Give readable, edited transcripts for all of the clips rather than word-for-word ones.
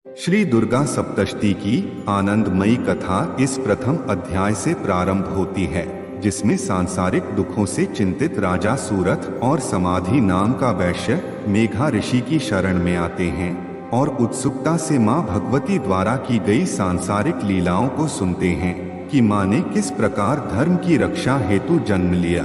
श्री दुर्गा सप्तशती की आनंदमयी कथा इस प्रथम अध्याय से प्रारंभ होती है, जिसमें सांसारिक दुखों से चिंतित राजा सूरथ और समाधि नाम का वैश्य मेघा ऋषि की शरण में आते हैं और उत्सुकता से मां भगवती द्वारा की गई सांसारिक लीलाओं को सुनते हैं कि मां ने किस प्रकार धर्म की रक्षा हेतु जन्म लिया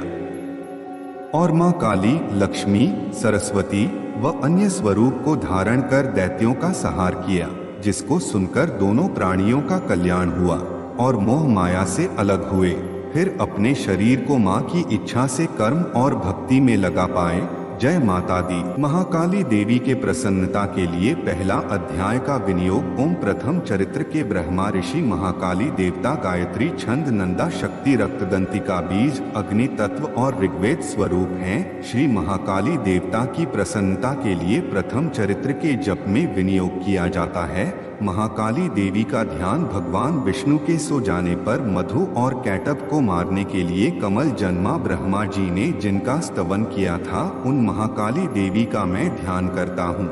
और मां काली, लक्ष्मी, सरस्वती व अन्य स्वरूप को धारण कर दैत्यों का संहार किया, जिसको सुनकर दोनों प्राणियों का कल्याण हुआ और मोह माया से अलग हुए। फिर अपने शरीर को मां की इच्छा से कर्म और भक्ति में लगा पाए। जय माता दी। महाकाली देवी के प्रसन्नता के लिए पहला अध्याय का विनियोग। ओम प्रथम चरित्र के ब्रह्मा ऋषि महाकाली देवता गायत्री छंद नंदा शक्ति रक्तदंतिका बीज अग्नि तत्व और ऋग्वेद स्वरूप हैं। श्री महाकाली देवता की प्रसन्नता के लिए प्रथम चरित्र के जप में विनियोग किया जाता है। महाकाली देवी का ध्यान भगवान विष्णु के सो जाने पर मधु और कैटभ को मारने के लिए कमल जन्मा ब्रह्मा जी ने जिनका स्तवन किया था, उन महाकाली देवी का मैं ध्यान करता हूँ।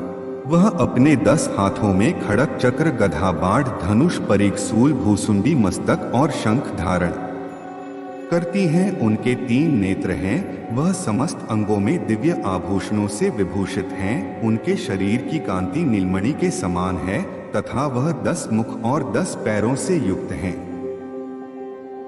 वह अपने 10 हाथों में खड़ग चक्र गधा बाढ़ धनुष परिघ सूल भूसुंडी मस्तक और शंख धारण करती हैं। उनके 3 नेत्र हैं। वह समस्त अंगों में दिव्य आभूषणों से विभूषित हैं। उनके शरीर की कांति नीलमणि के समान है तथा वह 10 मुख और 10 पैरों से युक्त हैं।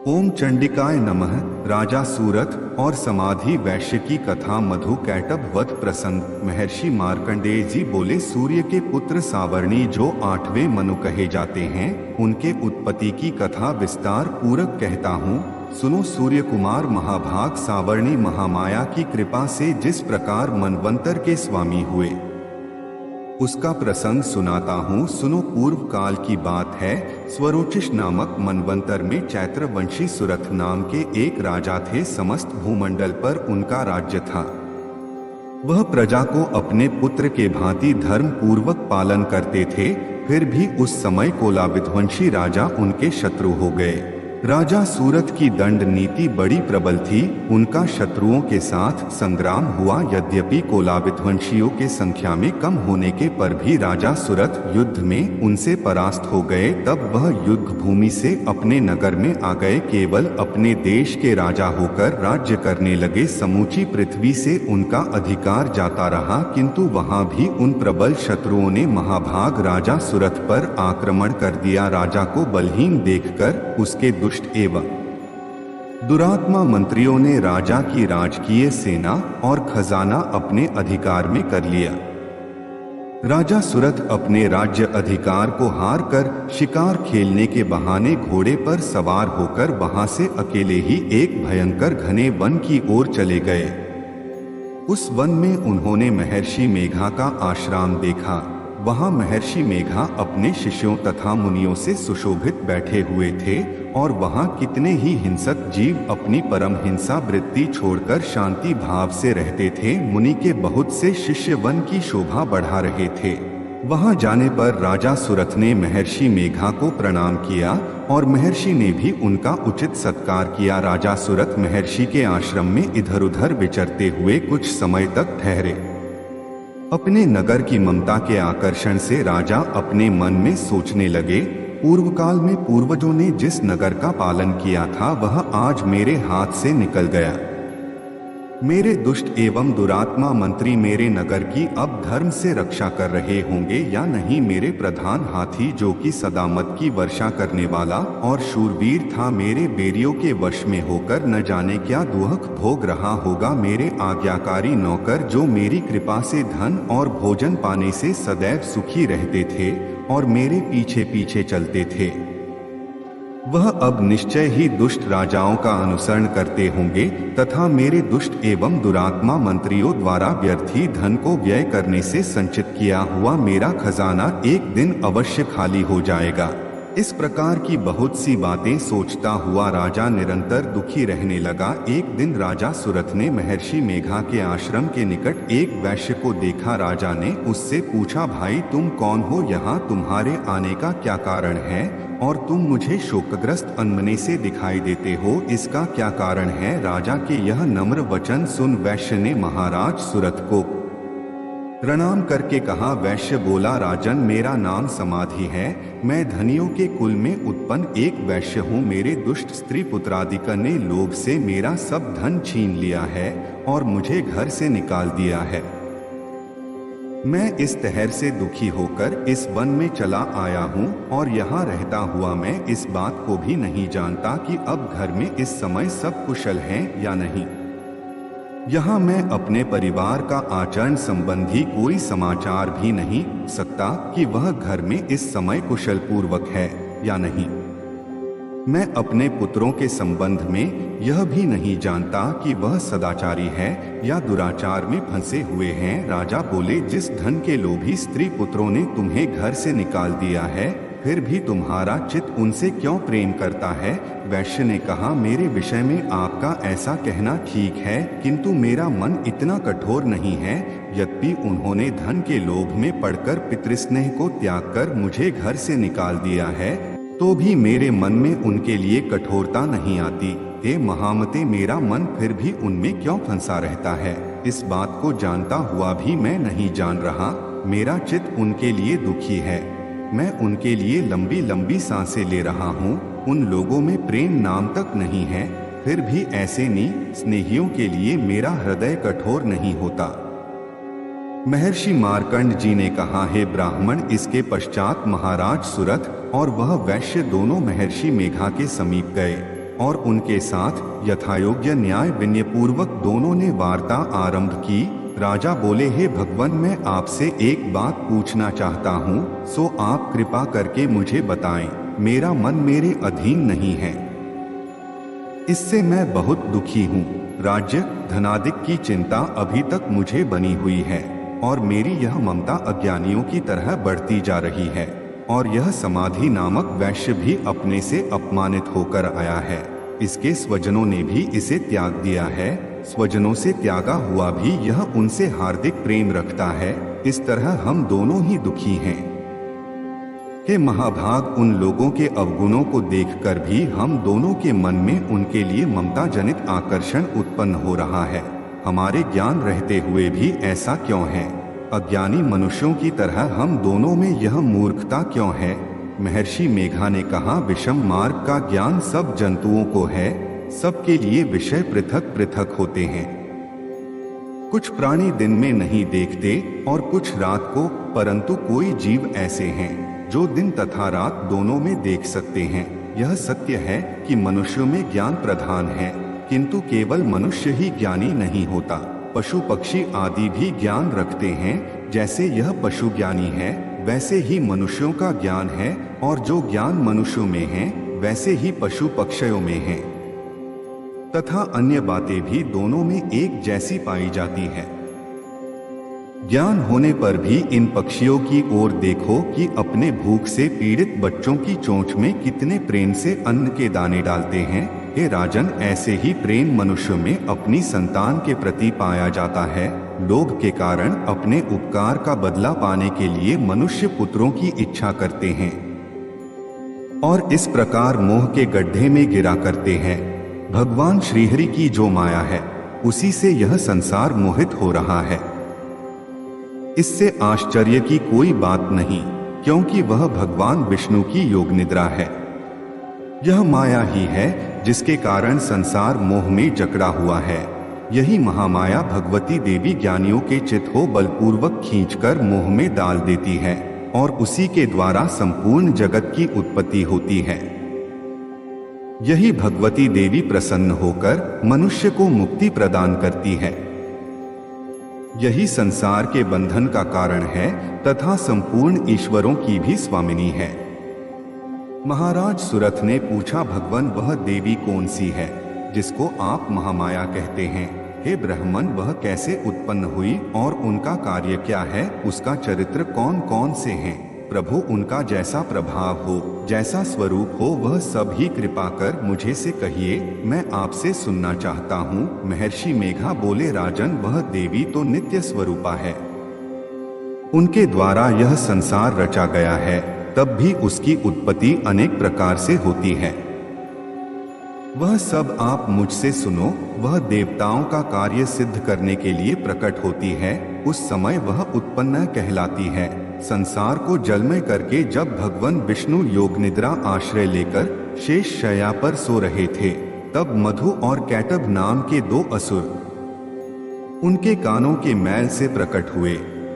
ओम चंडिकाय नमः। राजा सूरथ और समाधि वैश्य की कथा। मधु कैटभ वध प्रसंग। महर्षि मार्कंडेय जी बोले, सूर्य के पुत्र सावर्णी जो 8वें मनु कहे जाते हैं, उनके उत्पत्ति की कथा विस्तार पूर्वक कहता हूँ। सुनो। सूर्य कुमार महाभाग सावर्णी महामाया की कृपा से जिस प्रकार मनवंतर के स्वामी हुए, उसका प्रसंग सुनाता हूँ। सुनो। पूर्व काल की बात है। स्वरोचिष नामक मनवंतर में चैत्रवंशी सुरथ नाम के एक राजा थे। समस्त भूमंडल पर उनका राज्य था। वह प्रजा को अपने पुत्र के भांति धर्म पूर्वक पालन करते थे। फिर भी उस समय कोलाविध्वंशी राजा उनके शत्रु हो गए। राजा सूरथ की दंड नीति बड़ी प्रबल थी। उनका शत्रुओं के साथ संग्राम हुआ। यद्यपि कोलाविध्वंशियों के संख्या में कम होने के पर भी राजा सूरथ युद्ध में उनसे परास्त हो गए। तब वह युद्ध भूमि से अपने नगर में आ गए। केवल अपने देश के राजा होकर राज्य करने लगे। समूची पृथ्वी से उनका अधिकार जाता रहा, किंतु वहां भी उन प्रबल शत्रुओं ने महाभाग राजा सूरथ पर आक्रमण कर दिया। राजा को बलहीन देखकर उसके दुष्ट एवं दुरात्मा मंत्रियों ने राजा की राजकीय सेना और खजाना अपने अधिकार में कर लिया। राजा सूरथ अपने राज्य अधिकार को हार कर शिकार खेलने के बहाने घोड़े पर सवार होकर वहां से अकेले ही एक भयंकर घने वन की ओर चले गए। उस वन में उन्होंने महर्षि मेघा का आश्रम देखा। वहां महर्षि मेघा अपने शिष्यों तथा मुनियों से सुशोभित बैठे हुए थे और वहां कितने ही हिंसक जीव अपनी परम हिंसा वृत्ति छोड़कर शांति भाव से रहते थे। मुनि के बहुत से शिष्य वन की शोभा बढ़ा रहे थे। वहां जाने पर राजा सूरथ ने महर्षि मेघा को प्रणाम किया और महर्षि ने भी उनका उचित सत्कार किया। राजा सूरथ महर्षि के आश्रम में इधर उधर विचरते हुए कुछ समय तक ठहरे। अपने नगर की ममता के आकर्षण से राजा अपने मन में सोचने लगे, पूर्व काल में पूर्वजों ने जिस नगर का पालन किया था वह आज मेरे हाथ से निकल गया। मेरे दुष्ट एवं दुरात्मा मंत्री मेरे नगर की अब धर्म से रक्षा कर रहे होंगे या नहीं। मेरे प्रधान हाथी जो कि सदा मद की वर्षा करने वाला और शूरवीर था, मेरे बेरियों के वश में होकर न जाने क्या दुख भोग रहा होगा। मेरे आज्ञाकारी नौकर जो मेरी कृपा से धन और भोजन पाने से सदैव सुखी रहते थे और मेरे पीछे पीछे चलते थे, वह अब निश्चय ही दुष्ट राजाओं का अनुसरण करते होंगे तथा मेरे दुष्ट एवं दुरात्मा मंत्रियों द्वारा व्यर्थी धन को व्यय करने से संचित किया हुआ मेरा खजाना एक दिन अवश्य खाली हो जाएगा। इस प्रकार की बहुत सी बातें सोचता हुआ राजा निरंतर दुखी रहने लगा। एक दिन राजा सूरथ ने महर्षि मेघा के आश्रम के निकट एक वैश्य को देखा। राजा ने उससे पूछा, भाई तुम कौन हो? यहाँ तुम्हारे आने का क्या कारण है और तुम मुझे शोकग्रस्त अनमने से दिखाई देते हो, इसका क्या कारण है? राजा के यह नम्र वचन सुन वैश्य ने महाराज सूरथ को प्रणाम करके कहा। वैश्य बोला, राजन मेरा नाम समाधि है, मैं धनियों के कुल में उत्पन्न एक वैश्य हूँ। मेरे दुष्ट स्त्री पुत्रादिक ने लोभ से मेरा सब धन छीन लिया है और मुझे घर से निकाल दिया है। मैं इस तहर से दुखी होकर इस वन में चला आया हूँ और यहाँ रहता हुआ मैं इस बात को भी नहीं जानता कि अब घर में इस समय सब कुशल हैं या नहीं। यहाँ मैं अपने परिवार का आचरण संबंधी कोई समाचार भी नहीं सकता कि वह घर में इस समय कुशल पूर्वक है या नहीं। मैं अपने पुत्रों के संबंध में यह भी नहीं जानता कि वह सदाचारी है या दुराचार में फंसे हुए हैं। राजा बोले, जिस धन के लोभी स्त्री पुत्रों ने तुम्हें घर से निकाल दिया है, फिर भी तुम्हारा चित्त उनसे क्यों प्रेम करता है? वैश्य ने कहा, मेरे विषय में आपका ऐसा कहना ठीक है, किंतु मेरा मन इतना कठोर नहीं है। यद्यपि उन्होंने धन के लोभ में पड़कर पितृस्नेह को त्याग कर मुझे घर से निकाल दिया है, तो भी मेरे मन में उनके लिए कठोरता नहीं आती। हे महामते, मेरा मन फिर भी उनमें क्यों फंसा रहता है? इस बात को जानता हुआ भी मैं नहीं जान रहा। मेरा चित्त उनके लिए दुखी है। मैं उनके लिए लंबी लंबी सांसें ले रहा हूँ। उन लोगों में प्रेम नाम तक नहीं है, फिर भी ऐसे स्नेहियों के लिए मेरा हृदय कठोर नहीं होता। महर्षि मार्कंड जी ने कहा, हे ब्राह्मण, इसके पश्चात महाराज सुरथ और वह वैश्य दोनों महर्षि मेघा के समीप गए और उनके साथ यथायोग्य न्याय विनय पूर्वक दोनों ने वार्ता आरंभ की। राजा बोले, हे भगवान, मैं आपसे एक बात पूछना चाहता हूँ, सो आप कृपा करके मुझे बताएं। मेरा मन मेरे अधीन नहीं है, इससे मैं बहुत दुखी हूँ। राज्य धनादिक की चिंता अभी तक मुझे बनी हुई है और मेरी यह ममता अज्ञानियों की तरह बढ़ती जा रही है। और यह समाधि नामक वैश्य भी अपने से अपमानित होकर आया है। इसके स्वजनों ने भी इसे त्याग दिया है। स्वजनों से त्यागा हुआ भी यह उनसे हार्दिक प्रेम रखता है। इस तरह हम दोनों ही दुखी हैं। हे महाभाग, उन लोगों के अवगुणों को देखकर भी हम दोनों के मन में उनके लिए ममता जनित आकर्षण उत्पन्न हो रहा है। हमारे ज्ञान रहते हुए भी ऐसा क्यों है? अज्ञानी मनुष्यों की तरह हम दोनों में यह मूर्खता क्यों है? महर्षि मेघा ने कहा, विषम मार्ग का ज्ञान सब जंतुओं को है। सबके लिए विषय पृथक पृथक होते हैं। कुछ प्राणी दिन में नहीं देखते और कुछ रात को, परंतु कोई जीव ऐसे हैं जो दिन तथा रात दोनों में देख सकते हैं। यह सत्य है कि मनुष्यों में ज्ञान प्रधान है, किंतु केवल मनुष्य ही ज्ञानी नहीं होता। पशु पक्षी आदि भी ज्ञान रखते हैं। जैसे यह पशु ज्ञानी है, वैसे ही मनुष्यों का ज्ञान है, और जो ज्ञान मनुष्यों में है, वैसे ही पशु पक्षियों में है। तथा अन्य बातें भी दोनों में एक जैसी पाई जाती है। ज्ञान होने पर भी इन पक्षियों की ओर देखो कि अपने भूख से पीड़ित बच्चों की चोंच में कितने प्रेम से अन्न के दाने डालते हैं। हे राजन, ऐसे ही प्रेम मनुष्य में अपनी संतान के प्रति पाया जाता है। लोभ के कारण अपने उपकार का बदला पाने के लिए मनुष्य पुत्रों की इच्छा करते हैं और इस प्रकार मोह के गड्ढे में गिरा करते हैं। भगवान श्रीहरि की जो माया है, उसी से यह संसार मोहित हो रहा है। इससे आश्चर्य की कोई बात नहीं, क्योंकि वह भगवान विष्णु की योग निद्रा है। यह माया ही है जिसके कारण संसार मोह में जकड़ा हुआ है। यही महामाया भगवती देवी ज्ञानियों के चित्त को बलपूर्वक खींचकर मोह में डाल देती है और उसी के द्वारा संपूर्ण जगत की उत्पत्ति होती है। यही भगवती देवी प्रसन्न होकर मनुष्य को मुक्ति प्रदान करती है। यही संसार के बंधन का कारण है तथा संपूर्ण ईश्वरों की भी स्वामिनी है। महाराज सुरथ ने पूछा, भगवान, वह देवी कौन सी है जिसको आप महामाया कहते हैं? हे ब्राह्मण, वह कैसे उत्पन्न हुई और उनका कार्य क्या है? उसका चरित्र कौन कौन से हैं? प्रभु, उनका जैसा प्रभाव हो, जैसा स्वरूप हो, वह सब ही कृपा कर मुझे से कहिए, मैं आपसे सुनना चाहता हूँ। महर्षि मेघा बोले, राजन, वह देवी तो नित्य स्वरूपा है। उनके द्वारा यह संसार रचा गया है, तब भी उसकी उत्पत्ति अनेक प्रकार से होती है। वह सब आप मुझसे सुनो। वह देवताओं का कार्य सिद्ध करने के लिए प्रकट होती है। उस समय वह उत्पन्न कहलाती है। संसार को जलमय करके जब भगवान विष्णु योग निद्रा आश्रय लेकर शेष शैया पर सो रहे थे, तब मधु और कैटभ नाम के दो असुर उनके कानों के मैल से प्रकट हुए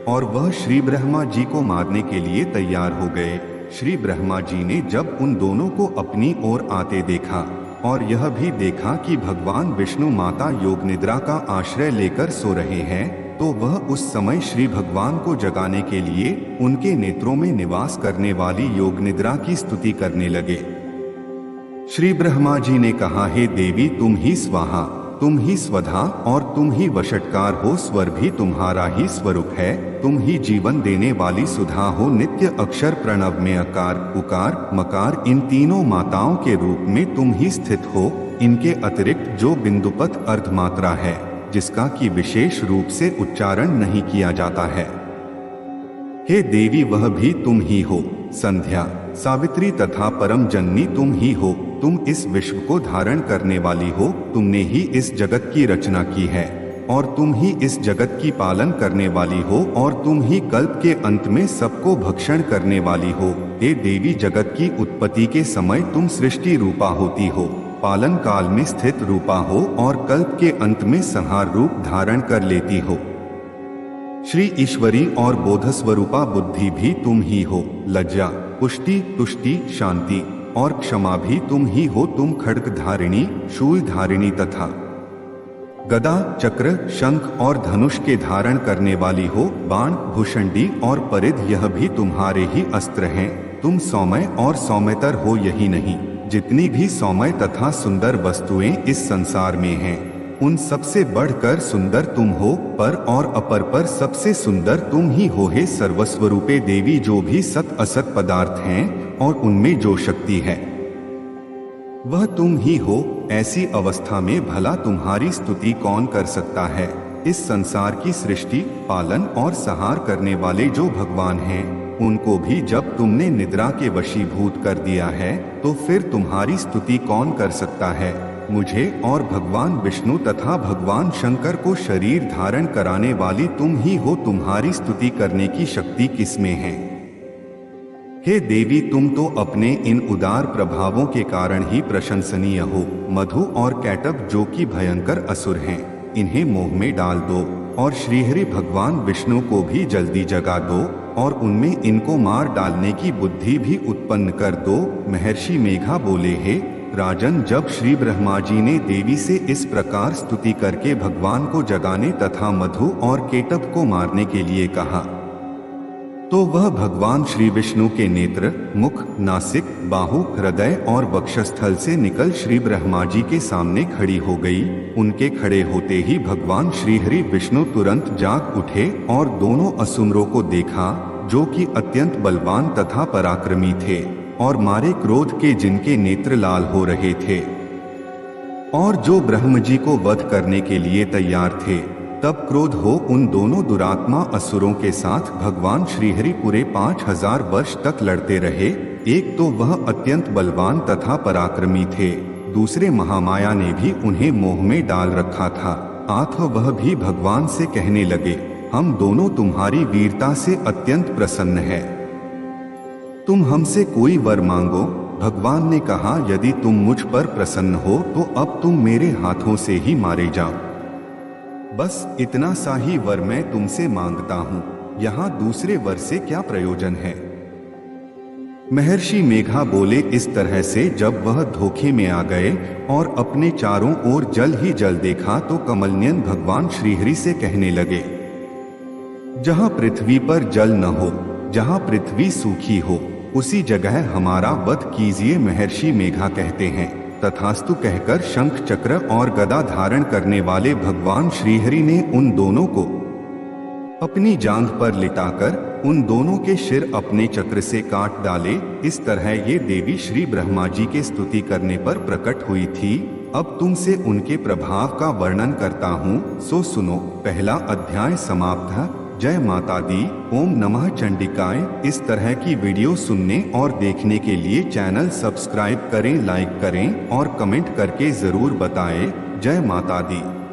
और वह श्री ब्रह्मा जी को मारने के लिए तैयार हो गए। श्री ब्रह्मा जी ने जब उन दोनों को अपनी ओर आते देखा और यह भी देखा कि भगवान विष्णु माता योग निद्रा का आश्रय लेकर सो रहे हैं, तो वह उस समय श्री भगवान को जगाने के लिए उनके नेत्रों में निवास करने वाली योग निद्रा की स्तुति करने लगे। श्री ब्रह्मा जी ने कहा, हे देवी, तुम ही स्वाहा, तुम ही स्वधा और तुम ही वशटकार हो। स्वर भी तुम्हारा ही स्वरूप है। तुम ही जीवन देने वाली सुधा हो। नित्य अक्षर प्रणव में अकार, उकार, मकार, इन तीनों माताओं के रूप में तुम ही स्थित हो। इनके अतिरिक्त जो बिंदुपत अर्धमात्रा है, जिसका कि विशेष रूप से उच्चारण नहीं किया जाता है, हे देवी, वह भी तुम ही हो। संध्या, सावित्री तथा परम जननी तुम ही हो। तुम इस विश्व को धारण करने वाली हो। तुमने ही इस जगत की रचना की है और तुम ही इस जगत की पालन करने वाली हो और तुम ही कल्प के अंत में सबको भक्षण करने वाली हो। हे देवी, जगत की उत्पत्ति के समय तुम सृष्टि रूपा होती हो, पालन काल में स्थित रूपा हो और कल्प के अंत में संहार रूप धारण कर लेती हो। श्री ईश्वरी और बोध स्वरूपा बुद्धि भी तुम ही हो। लज्जा, पुष्टि, तुष्टि, शांति और क्षमा भी तुम ही हो। तुम खड्ग धारिणी, शूल धारिणी तथा गदा, चक्र, शंख और धनुष के धारण करने वाली हो। बाण, भूषंडी और परिध यह भी तुम्हारे ही अस्त्र हैं। तुम सौम्य और सौम्यतर हो। यही नहीं, जितनी भी सौम्य तथा सुंदर वस्तुएं इस संसार में हैं, उन सबसे बढ़कर सुंदर तुम हो। पर और अपर पर सबसे सुंदर तुम ही हो। हे सर्वस्वरूपे देवी, जो भी सत असत पदार्थ हैं और उनमें जो शक्ति है, वह तुम ही हो। ऐसी अवस्था में भला तुम्हारी स्तुति कौन कर सकता है। इस संसार की सृष्टि, पालन और संहार करने वाले जो भगवान हैं, उनको भी जब तुमने निद्रा के वशीभूत कर दिया है, तो फिर तुम्हारी स्तुति कौन कर सकता है। मुझे और भगवान विष्णु तथा भगवान शंकर को शरीर धारण कराने वाली तुम ही हो। तुम्हारी स्तुति करने की शक्ति किसमें है। हे देवी, तुम तो अपने इन उदार प्रभावों के कारण ही प्रशंसनीय हो। मधु और कैटभ जो कि भयंकर असुर हैं, इन्हें मोह में डाल दो और श्रीहरि भगवान विष्णु को भी जल्दी जगा दो और उनमें इनको मार डालने की बुद्धि भी उत्पन्न कर दो। महर्षि मेघा बोले, हे राजन, जब श्री ब्रह्मा जी ने देवी से इस प्रकार स्तुति करके भगवान को जगाने तथा मधु और केटभ को मारने के लिए कहा, तो वह भगवान श्री विष्णु के नेत्र, मुख, नासिक, बाहु, हृदय और वक्षस्थल से निकल श्री ब्रह्मा जी के सामने खड़ी हो गई। उनके खड़े होते ही भगवान श्री हरि विष्णु तुरंत जाग उठे और दोनों असुरों को देखा, जो कि अत्यंत बलवान तथा पराक्रमी थे और मारे क्रोध के, जिनके नेत्र लाल हो रहे थे और जो ब्रह्म जी को वध करने के लिए तैयार थे। तब क्रोध हो उन दोनों दुरात्मा असुरों के साथ भगवान श्रीहरि पूरे 5000 वर्ष तक लड़ते रहे। एक तो वह अत्यंत बलवान तथा पराक्रमी थे, दूसरे महामाया ने भी उन्हें मोह में डाल रखा था। अतः वह भी भगवान से कहने लगे, हम दोनों तुम्हारी वीरता से अत्यंत प्रसन्न है, तुम हमसे कोई वर मांगो। भगवान ने कहा, यदि तुम मुझ पर प्रसन्न हो तो अब तुम मेरे हाथों से ही मारे जाओ। बस इतना सा ही वर मैं तुमसे मांगता हूँ, यहाँ दूसरे वर से क्या प्रयोजन है। महर्षि मेघा बोले, इस तरह से जब वह धोखे में आ गए और अपने चारों ओर जल ही जल देखा, तो कमलनयन भगवान श्रीहरि से कहने लगे, जहाँ पृथ्वी पर जल न हो, जहाँ पृथ्वी सूखी हो, उसी जगह हमारा वध कीजिए। महर्षि मेघा कहते हैं, तथास्तु कहकर शंख, चक्र और गदा धारण करने वाले भगवान श्रीहरि ने उन दोनों को अपनी जांघ पर लिटाकर उन दोनों के सिर अपने चक्र से काट डाले। इस तरह ये देवी श्री ब्रह्मा जी के स्तुति करने पर प्रकट हुई थी। अब तुमसे उनके प्रभाव का वर्णन करता हूँ, सो सुनो। पहला अध्याय समाप्त। जय माता दी। ओम नमः चंडिकाय। इस तरह की वीडियो सुनने और देखने के लिए चैनल सब्सक्राइब करें, लाइक करें और कमेंट करके जरूर बताएं। जय माता दी।